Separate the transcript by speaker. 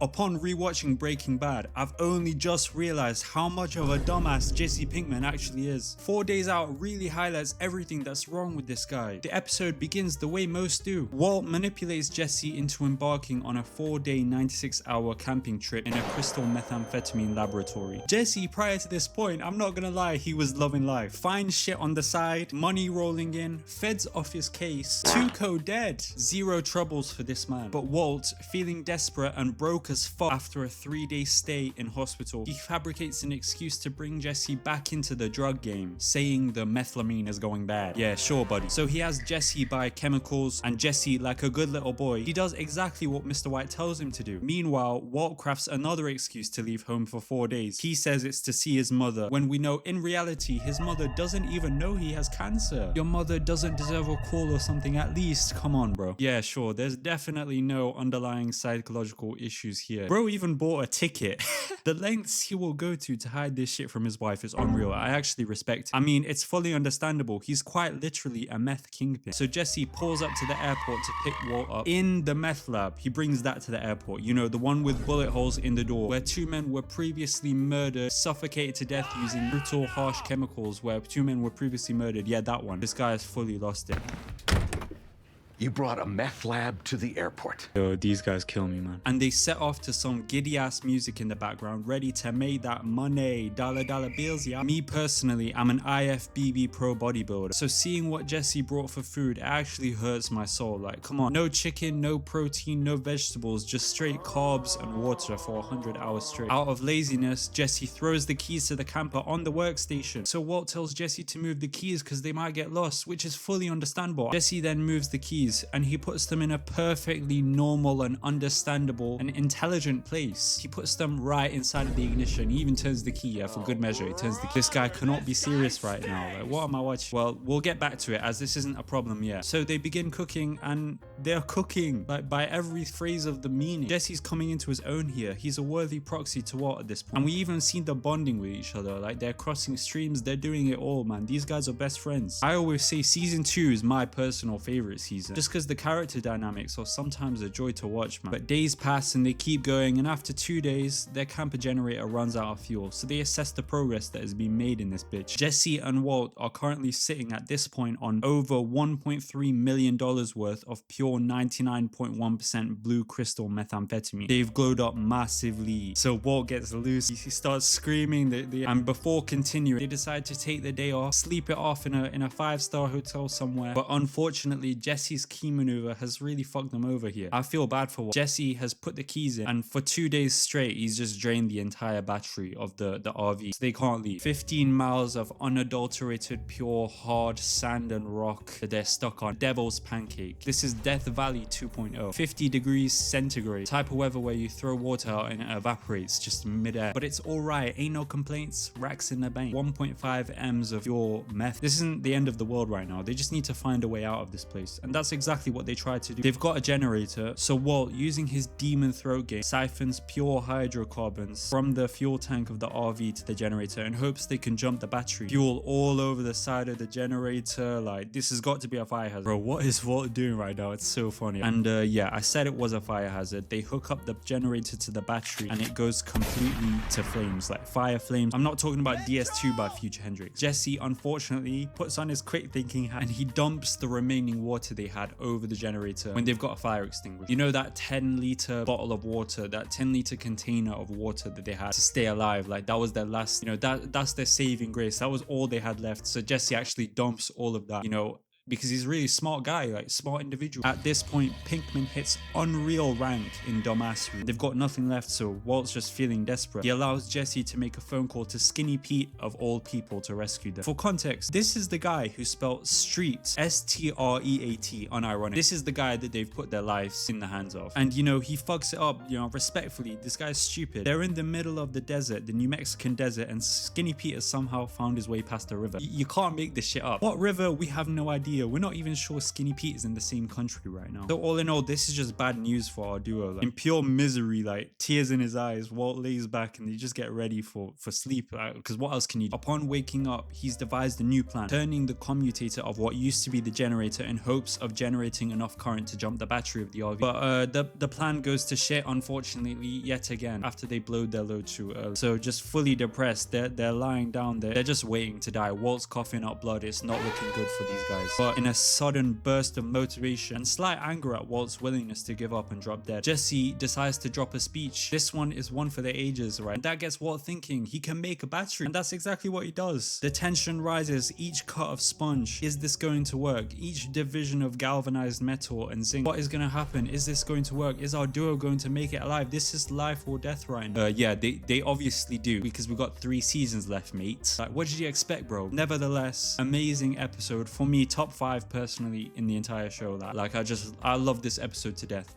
Speaker 1: Upon rewatching Breaking Bad, I've only just realized how much of a dumbass Jesse Pinkman actually is. 4 days out really highlights everything that's wrong with this guy. The episode begins the way most do. Walt manipulates Jesse into embarking on a 4-day 96-hour camping trip in a crystal methamphetamine laboratory. Jesse, prior to this point, I'm not gonna lie, he was loving life. Fine shit on the side, money rolling in, feds off his case, Tuco dead. Zero troubles for this man. But Walt, feeling desperate and broke as fuck after a 3-day stay in hospital, he fabricates an excuse to bring Jesse back into the drug game, saying the methylamine is going bad. Yeah, sure buddy. So he has Jesse buy chemicals, and Jesse, like a good little boy, he does exactly what Mr. White tells him to do. Meanwhile, Walt crafts another excuse to leave home for 4 days. He says it's to see his mother, when we know in reality his mother doesn't even know he has cancer. Your mother doesn't deserve a call or something at least. Come on bro. Yeah sure, there's definitely no underlying psychological issues here. Bro even bought a ticket. The lengths he will go to hide this shit from his wife is unreal. I actually respect it. I mean, it's fully understandable. He's quite literally a meth kingpin. So Jesse pulls up to the airport to pick Walt up in the meth lab. He brings that to the airport, you know, the one with bullet holes in the door, where 2 men were previously murdered, suffocated to death using brutal harsh chemicals, where 2 men were previously murdered. Yeah, that one. This guy has fully lost it.
Speaker 2: You brought a meth lab to the airport.
Speaker 1: Yo, these guys kill me, man. And they set off to some giddy ass music in the background, ready to make that money. Dollar bills, yeah. Me personally, I'm an IFBB pro bodybuilder. So seeing what Jesse brought for food, it actually hurts my soul. Like, come on. No chicken, no protein, no vegetables, just straight carbs and water for 100 hours straight. Out of laziness, Jesse throws the keys to the camper on the workstation. So Walt tells Jesse to move the keys because they might get lost, which is fully understandable. Jesse then moves the keys and he puts them in a perfectly normal and understandable and intelligent place. He puts them right inside of the ignition. He even turns the key, yeah, for good measure. He turns the key. This guy cannot be serious right now. Like, what am I watching? Well, we'll get back to it as this isn't a problem yet. So they begin cooking, and they're cooking like by every phrase of the meaning. Jesse's coming into his own here. He's a worthy proxy to Walt at this point. And we even seen the bonding with each other. Like, they're crossing streams. They're doing it all, man. These guys are best friends. I always say season 2 is my personal favorite season, just because the character dynamics are sometimes a joy to watch, man. But days pass and they keep going, and after 2 days their camper generator runs out of fuel, so they assess the progress that has been made in this bitch. Jesse and Walt are currently sitting at this point on over $1.3 million worth of pure 99.1% blue crystal methamphetamine. They've glowed up massively. So Walt gets loose, he starts screaming, and before continuing they decide to take the day off, sleep it off in a 5-star hotel somewhere. But unfortunately Jesse's key maneuver has really fucked them over here. I feel bad for Walt. Jesse has put the keys in, and for 2 days straight he's just drained the entire battery of the RV, so they can't leave. 15 miles of unadulterated pure hard sand and rock that they're stuck on. Devil's pancake. This is Death Valley 2.0. 50 degrees centigrade. Type of weather where you throw water out and it evaporates just mid-air. But it's alright, ain't no complaints. Racks in the bank. 1.5 M's of your meth. This isn't the end of the world right now. They just need to find a way out of this place, and that's exactly what they try to do. They've got a generator, so Walt, using his demon throat game, siphons pure hydrocarbons from the fuel tank of the RV to the generator in hopes they can jump the battery. Fuel all over the side of the generator. Like, this has got to be a fire hazard. Bro, what is Walt doing right now? It's so funny. And yeah, I said it was a fire hazard. They hook up the generator to the battery and it goes completely to flames, like fire flames. I'm not talking about DS2 by Future Hendrix. Jesse unfortunately puts on his quick thinking hat and he dumps the remaining water they had over the generator when they've got a fire extinguisher. You know, that 10-liter bottle of water, that 10-liter container of water that they had to stay alive, like that was their last, you know, that's their saving grace. That was all they had left. So Jesse actually dumps all of that, you know, because he's a really smart guy, like smart individual. At this point, Pinkman hits unreal rank in dumbassery. They've got nothing left, so Walt's just feeling desperate. He allows Jesse to make a phone call to Skinny Pete of all people to rescue them. For context, this is the guy who spelled street S-T-R-E-A-T unironic. This is the guy that they've put their lives in the hands of. And you know, he fucks it up, you know, respectfully. This guy's stupid. They're in the middle of the desert, the New Mexican desert, and Skinny Pete has somehow found his way past the river. You can't make this shit up. What river? We have no idea. here. We're not even sure Skinny Pete is in the same country right now. So all in all, this is just bad news for our duo. Like, in pure misery, like tears in his eyes, Walt lays back and they just get ready for sleep. Because what else can you do? Upon waking up, he's devised a new plan, turning the commutator of what used to be the generator in hopes of generating enough current to jump the battery of the RV. But the plan goes to shit, unfortunately, yet again, after they blowed their load too early. So just fully depressed, they're lying down there. They're just waiting to die. Walt's coughing up blood. It's not looking good for these guys. But in a sudden burst of motivation and slight anger at Walt's willingness to give up and drop dead, Jesse decides to drop a speech. This one is one for the ages, right? And that gets Walt thinking he can make a battery. And that's exactly what he does. The tension rises. Each cut of sponge. Is this going to work? Each division of galvanized metal and zinc. What is going to happen? Is this going to work? Is our duo going to make it alive? This is life or death right now. Yeah, they obviously do, because we got 3 seasons left, mate. Like, what did you expect, bro? Nevertheless, amazing episode for me, top 5 personally in the entire show. Like I love this episode to death.